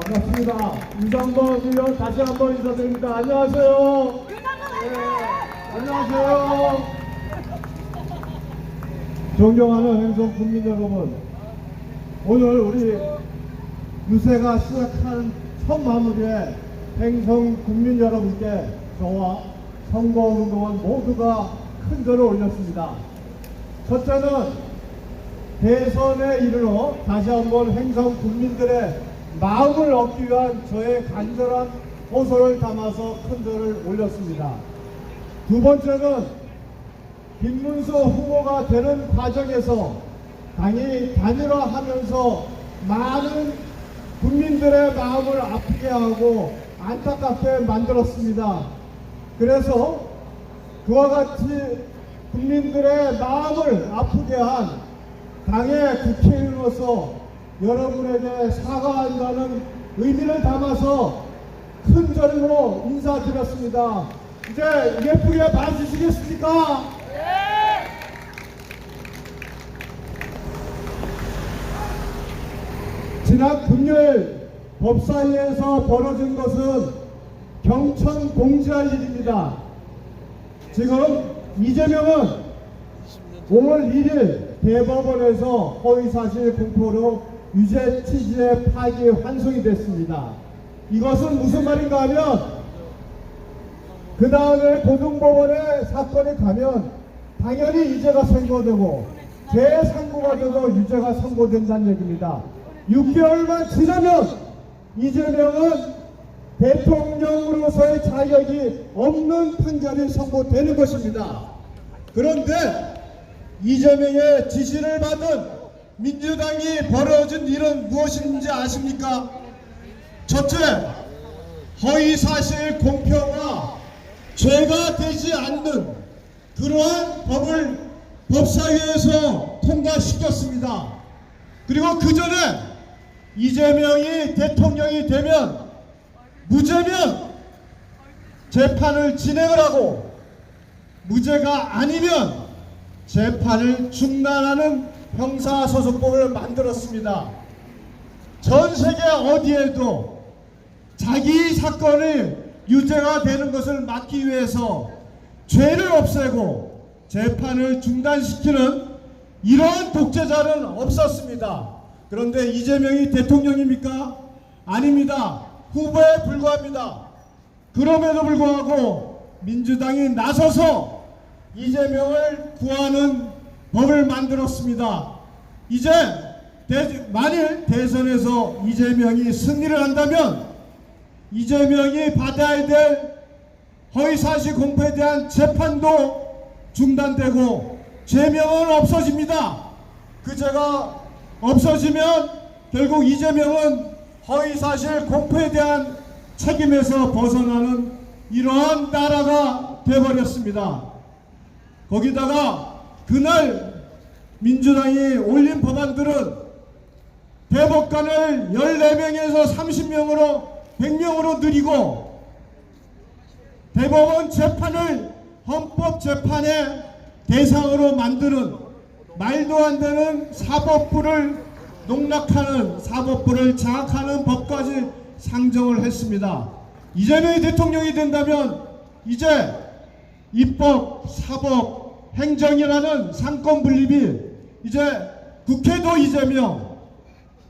반갑습니다. 유상범 의원 다시 한번 인사드립니다. 안녕하세요. 안녕하세요. 존경하는 행성 국민 여러분, 오늘 우리 유세가 시작한 첫 마무리에 행성 국민 여러분께 저와 선거운동원 모두가 큰 절을 올렸습니다. 첫째는 대선에 이르러 다시 한번 행성 국민들의 마음을 얻기 위한 저의 간절한 호소를 담아서 큰 절을 올렸습니다. 두 번째는 김문수 후보가 되는 과정에서 당이 단일화하면서 많은 국민들의 마음을 아프게 하고 안타깝게 만들었습니다. 그래서 그와 같이 국민들의 마음을 아프게 한 당의 국회의원으로서 여러분에게 사과한다는 의미를 담아서 큰 절로 인사드렸습니다. 이제 예쁘게 봐주시겠습니까? 지난 금요일 법사위에서 벌어진 것은 경천 공지할 일입니다. 지금 이재명은 5월 1일 대법원에서 허위사실 공표로 유죄 취지의 파기 환송이 됐습니다. 이것은 무슨 말인가 하면 그 다음에 고등법원에 사건이 가면 당연히 유죄가 선고되고 재상고가 돼서 유죄가 선고된다는 얘기입니다. 6개월만 지나면 이재명은 대통령으로서의 자격이 없는 판결이 선고되는 것입니다. 그런데 이재명의 지시를 받은 민주당이 벌어진 일은 무엇인지 아십니까? 첫째, 허위사실 공표가 죄가 되지 않는 그러한 법을 법사위에서 통과시켰습니다. 그리고 그 전에 이재명이 대통령이 되면 무죄면 재판을 진행을 하고 무죄가 아니면 재판을 중단하는 형사소송법을 만들었습니다. 전 세계 어디에도 자기 사건이 유죄가 되는 것을 막기 위해서 죄를 없애고 재판을 중단시키는 이러한 독재자는 없었습니다. 그런데 이재명이 대통령입니까? 아닙니다. 후보에 불과합니다. 그럼에도 불구하고 민주당이 나서서 이재명을 구하는 법을 만들었습니다. 이제 만일 대선에서 이재명이 승리를 한다면 이재명이 받아야 될 허위사실 공표에 대한 재판도 중단되고 죄명은 없어집니다. 그 죄가 없어지면 결국 이재명은 허위사실 공표에 대한 책임에서 벗어나는 이러한 나라가 되어버렸습니다. 거기다가 그날 민주당이 올린 법안들은 대법관을 14명에서 30명으로 100명으로 늘리고 대법원 재판을 헌법재판의 대상으로 만드는 말도 안 되는 사법부를 농락하는 사법부를 장악하는 법까지 상정을 했습니다. 이재명이 대통령이 된다면 이제 입법, 사법, 행정이라는 상권 분립이 이제 국회도 이재명,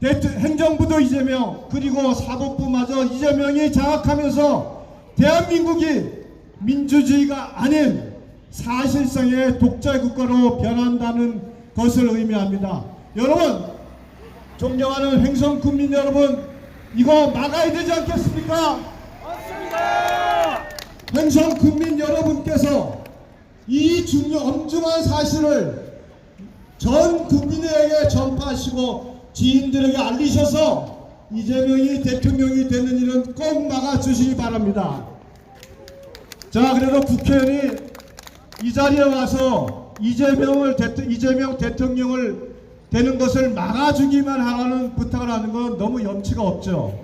행정부도 이재명, 그리고 사법부마저 이재명이 장악하면서 대한민국이 민주주의가 아닌 사실상의 독재 국가로 변한다는 것을 의미합니다. 여러분, 존경하는 행성 국민 여러분, 이거 막아야 되지 않겠습니까? 맞습니다. 행성 국민 여러분께서 이 엄중한 사실을 전 국민에게 전파하시고 지인들에게 알리셔서 이재명이 대통령이 되는 일은 꼭 막아주시기 바랍니다. 자, 그래도 국회의원이 이 자리에 와서 이재명 대통령을 되는 것을 막아주기만 하라는 부탁을 하는 건 너무 염치가 없죠.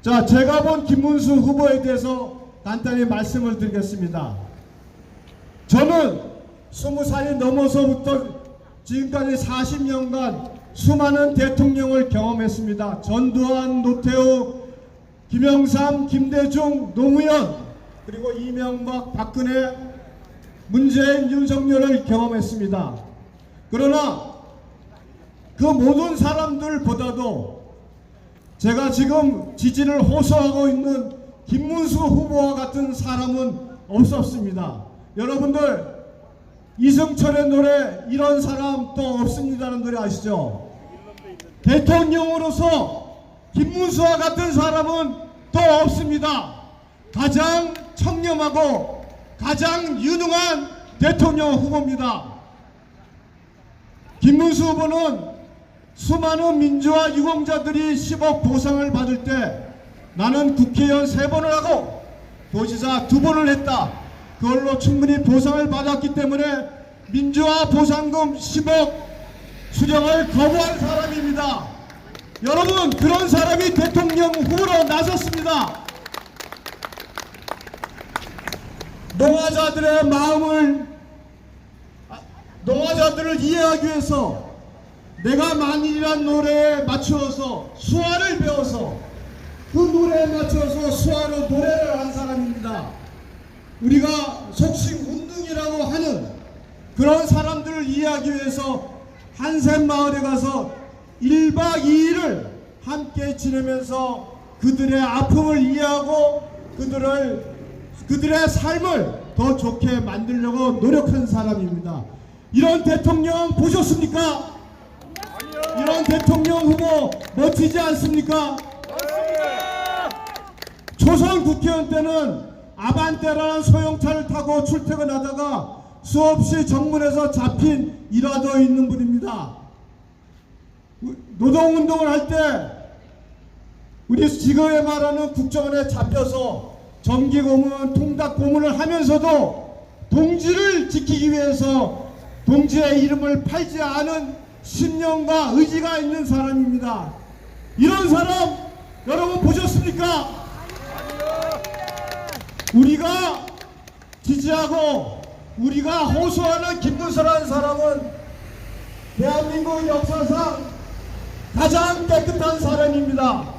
자, 제가 본 김문수 후보에 대해서 간단히 말씀을 드리겠습니다. 저는 20살이 넘어서부터 지금까지 40년간 수많은 대통령을 경험했습니다. 전두환, 노태우, 김영삼, 김대중, 노무현, 그리고 이명박, 박근혜, 문재인, 윤석열을 경험했습니다. 그러나 그 모든 사람들보다도 제가 지금 지지를 호소하고 있는 김문수 후보와 같은 사람은 없었습니다. 여러분들, 이승철의 노래 이런 사람 또 없습니다는 노래 아시죠? 대통령으로서 김문수와 같은 사람은 또 없습니다. 가장 청렴하고 가장 유능한 대통령 후보입니다. 김문수 후보는 수많은 민주화 유공자들이 10억 보상을 받을 때 나는 국회의원 3번을 하고 도지사 2번을 했다. 그걸로 충분히 보상을 받았기 때문에 민주화 보상금 10억 수령을 거부한 사람입니다. 여러분, 그런 사람이 대통령 후보로 나섰습니다. 농화자들의 마음을, 농화자들을 이해하기 위해서 내가 만일이란 노래에 맞추어서 수화를 배워서 그 노래에 맞춰서 수화로 노래를 한 사람입니다. 우리가 속칭 운동이라고 하는 그런 사람들을 이해하기 위해서 한샘마을에 가서 1박 2일을 함께 지내면서 그들의 아픔을 이해하고 그들의 삶을 더 좋게 만들려고 노력한 사람입니다. 이런 대통령 보셨습니까? 이런 대통령 후보 멋지지 않습니까? 초선 국회의원 때는 아반떼라는 소형차를 타고 출퇴근하다가 수없이 정문에서 잡힌 일화도 있는 분입니다. 노동운동을 할 때 우리 지금에 말하는 국정원에 잡혀서 정기고문, 통닭고문을 하면서도 동지를 지키기 위해서 동지의 이름을 팔지 않은 신념과 의지가 있는 사람입니다. 이런 사람 여러분 보셨습니까? 우리가 지지하고 우리가 호소하는 김문수라는 사람은 대한민국 역사상 가장 깨끗한 사람입니다.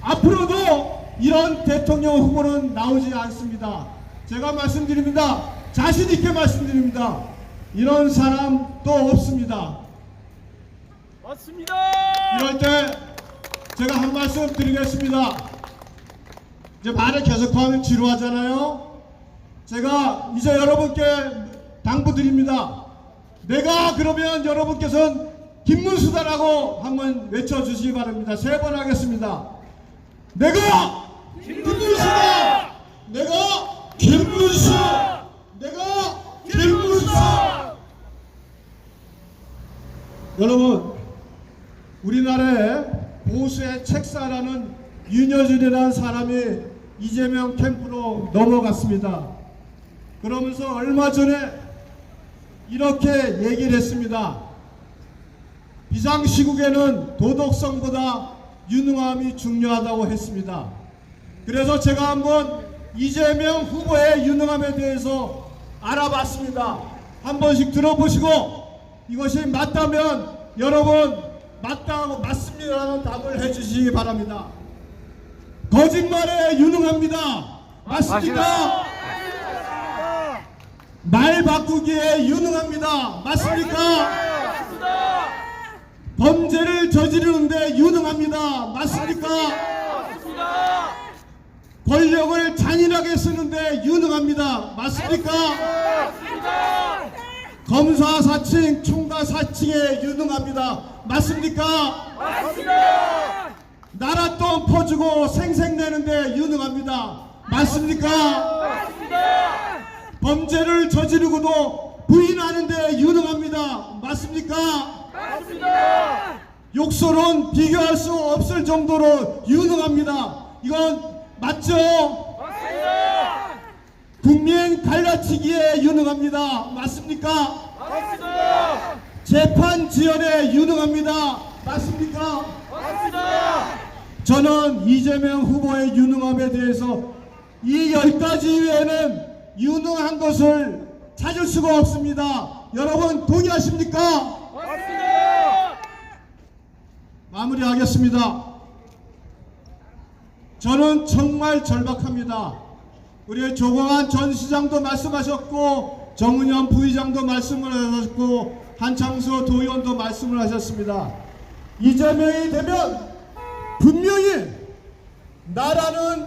앞으로도 이런 대통령 후보는 나오지 않습니다. 제가 말씀드립니다. 자신 있게 말씀드립니다. 이런 사람 또 없습니다. 맞습니다. 이럴 때 제가 한 말씀 드리겠습니다. 이제 말을 계속하면 지루하잖아요. 제가 이제 여러분께 당부드립니다. 내가 그러면 여러분께서는 김문수다라고 한번 외쳐주시기 바랍니다. 3번 하겠습니다. 내가 김문수다! 내가 김문수! 내가 김문수! 여러분, 우리나라에 보수의 책사라는 윤여준이라는 사람이 이재명 캠프로 넘어갔습니다. 그러면서 얼마 전에 이렇게 얘기를 했습니다. 비상시국에는 도덕성보다 유능함이 중요하다고 했습니다. 그래서 제가 한번 이재명 후보의 유능함에 대해서 알아봤습니다. 한 번씩 들어보시고 이것이 맞다면 여러분 맞다고 맞습니다라는 답을 해주시기 바랍니다. 거짓말에 유능합니다. 맞습니까? 말 바꾸기에 유능합니다. 맞습니까? 범죄를 저지르는데 유능합니다. 맞습니까? 권력을 잔인하게 쓰는데 유능합니다. 맞습니까? 검사 사칭, 총괄 사칭에 유능합니다. 맞습니까? 나라 돈 퍼주고 생색내는데 유능합니다. 맞습니까? 범죄를 저지르고도 부인하는데 유능합니다. 맞습니까? 욕설은 비교할 수 없을 정도로 유능합니다. 이건 맞죠? 국민 갈라치기에 유능합니다. 맞습니까? 재판 지연에 유능합니다. 맞습니까? 저는 이재명 후보의 유능함에 대해서 이 10가지 이외에는 유능한 것을 찾을 수가 없습니다. 여러분 동의하십니까? 마무리하겠습니다. 저는 정말 절박합니다. 우리 조광한 전 시장도 말씀하셨고 정은현 부의장도 말씀을 하셨고 한창수 도의원도 말씀을 하셨습니다. 이재명이 되면 분명히 나라는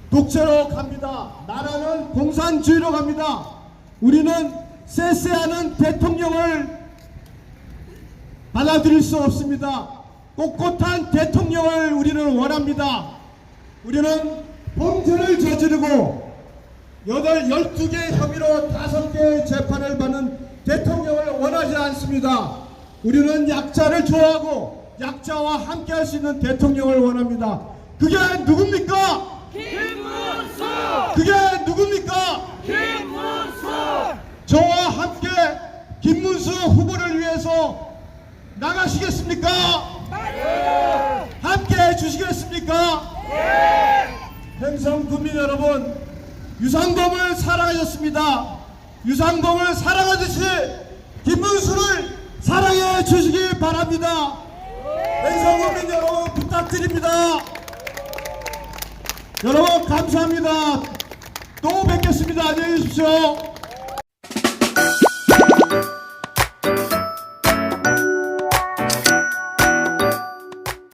독재로 갑니다. 나라는 공산주의로 갑니다. 우리는 쎄쎄하는 대통령을 받아들일 수 없습니다. 꼿꼿한 대통령을 우리는 원합니다. 우리는 범죄를 저지르고 12개 혐의로 5개의 재판을 받는 대통령을 원하지 않습니다. 우리는 약자를 좋아하고 약자와 함께할 수 있는 대통령을 원합니다. 그게 누굽니까? 김문수! 그게 누굽니까? 김문수! 저와 함께 김문수 후보를 위해서 나가시겠습니까? 네! 함께 해주시겠습니까? 네! 행성 국민 여러분, 유상범을 사랑하셨습니다. 유상범을 사랑하듯이 김문수를 사랑해 주시기 바랍니다. 행성 국민 여러분 부탁드립니다. 여러분 감사합니다. 또 뵙겠습니다. 안녕히 계십시오.